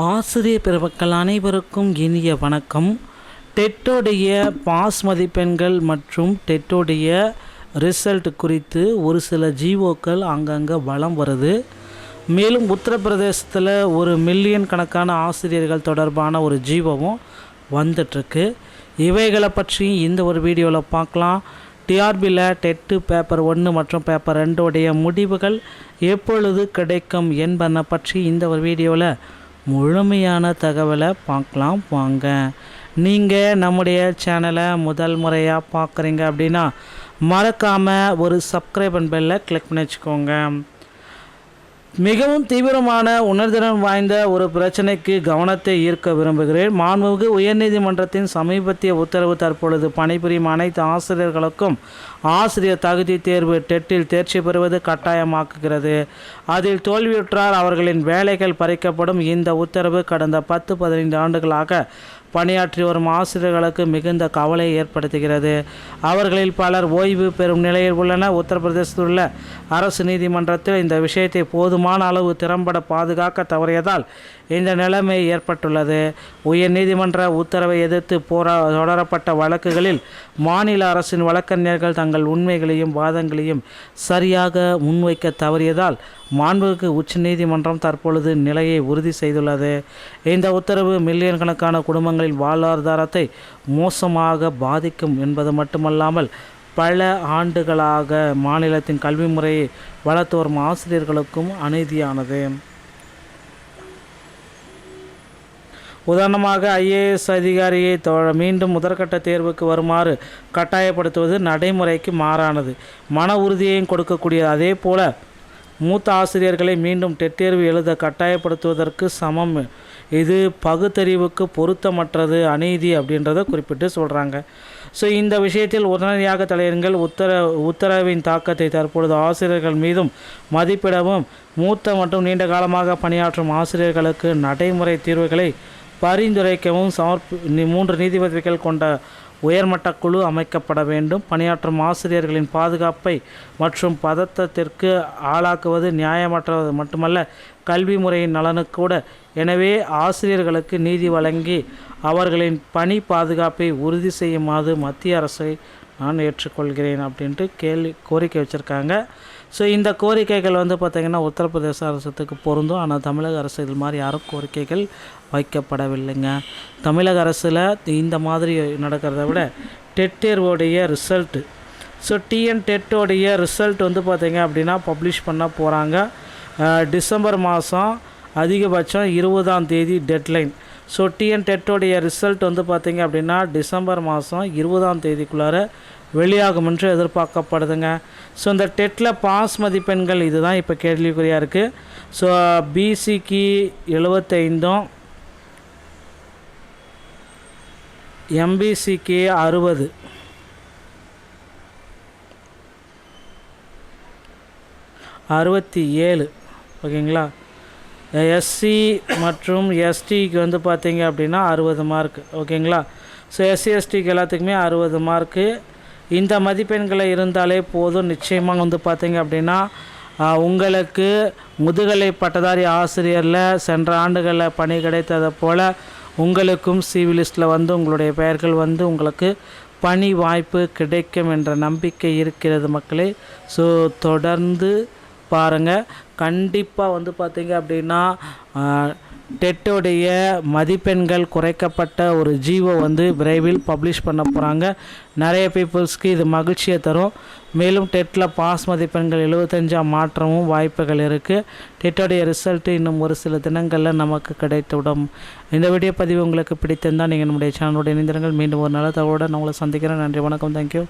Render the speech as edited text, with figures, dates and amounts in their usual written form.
ஆசிரியர் பெருமக்கள் அனைவருக்கும் இனிய வணக்கம். டெட்டோடைய பாஸ் மதிப்பெண்கள் மற்றும் டெட்டோடைய ரிசல்ட் குறித்து ஒரு சில ஜிஓக்கள் அங்கங்கே வலம் வருது. மேலும் உத்தரப்பிரதேசத்தில் 1 மில்லியன் கணக்கான ஆசிரியர்கள் தொடர்பான ஒரு ஜிஓவும் வந்துட்டுருக்கு. இவைகளை பற்றி இந்த ஒரு வீடியோவில் பார்க்கலாம். டிஆர்பியில் டெட்டு பேப்பர் 1 மற்றும் பேப்பர் 2 முடிவுகள் எப்பொழுது கிடைக்கும் என்பதை பற்றி இந்த ஒரு வீடியோவில் முழுமையான தகவலை பார்க்கலாம் வாங்க. நீங்கள் நம்முடைய சேனலை முதல் முறையாக பார்க்குறீங்க அப்படின்னா மறக்காமல் ஒரு சப்ஸ்கிரைப் பெல்லை கிளிக் பண்ணி வச்சுக்கோங்க. மிகவும் தீவிரமான உணர்திறன் வாய்ந்த ஒரு பிரச்சனைக்கு கவனத்தை ஈர்க்க விரும்புகிறேன். மாண்புமிகு உயர்நீதிமன்றத்தின் சமீபத்திய உத்தரவு தற்பொழுது பணிபுரியும் அனைத்து ஆசிரியர்களுக்கும் ஆசிரியர் தகுதி தேர்வு டெட்டில் தேர்ச்சி பெறுவது கட்டாயமாக்குகிறது. அதில் தோல்வியுற்றால் அவர்களின் வேலைகள் பறிக்கப்படும். இந்த உத்தரவு கடந்த 10-15 ஆண்டுகளாக பணியாற்றி வரும் ஆசிரியர்களுக்கு மிகுந்த கவலையை ஏற்படுத்துகிறது. அவர்களில் பலர் ஓய்வு பெறும் நிலையில் உள்ளனர். உத்தரப்பிரதேசத்தில் உள்ள அரசு நீதிமன்றத்தில் இந்த விஷயத்தை போதுமான அளவு திறம்பட பாதுகாக்க தவறியதால் இந்த நிலைமை ஏற்பட்டுள்ளது. உயர் நீதிமன்ற உத்தரவை எதிர்த்து தொடரப்பட்ட வழக்குகளில் மாநில அரசின் வழக்கறிஞர்கள் தங்கள் உண்மைகளையும் வாதங்களையும் சரியாக முன்வைக்க தவறியதால் மாண்புமிகு உச்ச நீதிமன்றம் தற்பொழுது நிலையை உறுதி செய்துள்ளது. இந்த உத்தரவு மில்லியன் கணக்கான குடும்பங்களின் வாழ்வாதாரத்தை மோசமாக பாதிக்கும் என்பது மட்டுமல்லாமல் பல ஆண்டுகளாக மாநிலத்தின் கல்வி முறையை வளர்த்து வரும் ஆசிரியர்களுக்கும் அநீதியானது. உதாரணமாக ஐஏஎஸ் அதிகாரியை மீண்டும் முதற்கட்ட தேர்வுக்கு வருமாறு கட்டாயப்படுத்துவது நடைமுறைக்கு மாறானது, மன உறுதியையும் கொடுக்கக்கூடியது. அதே போல மூத்த ஆசிரியர்களை மீண்டும் டெட் தேர்வு எழுத கட்டாயப்படுத்துவதற்கு சமம். இது பகுத்தறிவுக்கு பொருத்தமற்றது, அநீதி அப்படின்றத குறிப்பிட்டு சொல்கிறாங்க. ஸோ இந்த விஷயத்தில் உடனடியாக தலையிடுங்கள். உத்தரவின் தாக்கத்தை தற்பொழுது ஆசிரியர்கள் மீதும் மதிப்பிடவும் மூத்த மற்றும் நீண்ட காலமாக பணியாற்றும் ஆசிரியர்களுக்கு நடைமுறை தீர்வுகளை பரிந்துரைக்கவும் 3 நீதிபதிகள் கொண்ட உயர்மட்ட குழு அமைக்கப்பட வேண்டும். பணியாற்றும் ஆசிரியர்களின் பாதுகாப்பை மற்றும் பதட்டத்திற்கு ஆளாக்குவது நியாயமற்றது மட்டுமல்ல, கல்வி முறையின் நலனுக்கு கூட. எனவே ஆசிரியர்களுக்கு நீதி வழங்கி அவர்களின் பணி பாதுகாப்பை உறுதி செய்யுமாறு மத்திய அரசை நான் ஏற்றுக்கொள்கிறேன் அப்படின்ட்டு கோரிக்கை வச்சுருக்காங்க. ஸோ இந்த கோரிக்கைகள் பார்த்திங்கன்னா உத்தரப்பிரதேச அரசுக்கு பொருந்தும். ஆனால் தமிழக அரசு இது மாதிரி யாரும் கோரிக்கைகள் வைக்கப்படவில்லைங்க. தமிழக அரசில் இந்த மாதிரி நடக்கிறத விட டெட் தேர்வோடைய ரிசல்ட்டு, ஸோ டிஎன் டெட்டோடைய ரிசல்ட் பார்த்திங்க அப்படின்னா பப்ளிஷ் பண்ண போகிறாங்க. டிசம்பர் மாதம் அதிகபட்சம் 20ஆம் தேதி டெட்லைன். ஸோ டிஎன் டெட்டோடைய ரிசல்ட் பார்த்திங்க அப்படின்னா டிசம்பர் மாதம் 20ஆம் தேதிக்குள்ளார வெளியாகும் என்று எதிர்பார்க்கப்படுதுங்க. ஸோ இந்த டெட்டில் பாஸ் மதிப்பெண்கள் இதுதான் இப்போ கேள்விக்குறியாக இருக்குது. ஸோ பிசிக்கு 75, எம்பிசிக்கு 60, ஓகேங்களா. எஸ்சி மற்றும் எஸ்டிக்கு பார்த்தீங்க அப்படின்னா 60 மார்க், ஓகேங்களா. ஸோ எஸ்சி எஸ்டிக்கு எல்லாத்துக்குமே 60 மார்க்கு. இந்த மதிப்பெண்களை இருந்தாலே போதும். நிச்சயமாக பார்த்தீங்க அப்படின்னா உங்களுக்கு முதுகலை பட்டதாரி ஆசிரியரில் சென்ற ஆண்டுகளில் பணி கிடைத்ததை போல் உங்களுக்கும் சிவிலிஸ்ட்டில் உங்களுடைய பெயர்கள் உங்களுக்கு பணி வாய்ப்பு கிடைக்கும் என்ற நம்பிக்கை இருக்கிறது மக்களே. ஸோ தொடர்ந்து பாருங்கள். கண்டிப்பாக பார்த்தீங்க அப்படின்னா டெட்டோடைய மதிப்பெண்கள் குறைக்கப்பட்ட ஒரு ஜிஓ விரைவில் பப்ளிஷ் பண்ண போகிறாங்க. நிறைய பீப்புள்ஸ்க்கு இது மகிழ்ச்சியை தரும். மேலும் டெட்டில் பாஸ் மதிப்பெண்கள் 75 மாற்றமும் வாய்ப்புகள் இருக்குது. டெட்டோடைய ரிசல்ட்டு இன்னும் ஒரு சில தினங்களில் நமக்கு கிடைத்துவிடும். இந்த வீடியோ பதிவு உங்களுக்கு பிடித்திருந்தால் நீங்கள் நம்முடைய சேனலோட இணைந்திருங்கள். மீண்டும் ஒரு நல்ல தகவலோடு நான் உங்களை சந்திக்கிறேன். நன்றி, வணக்கம், தேங்க்யூ.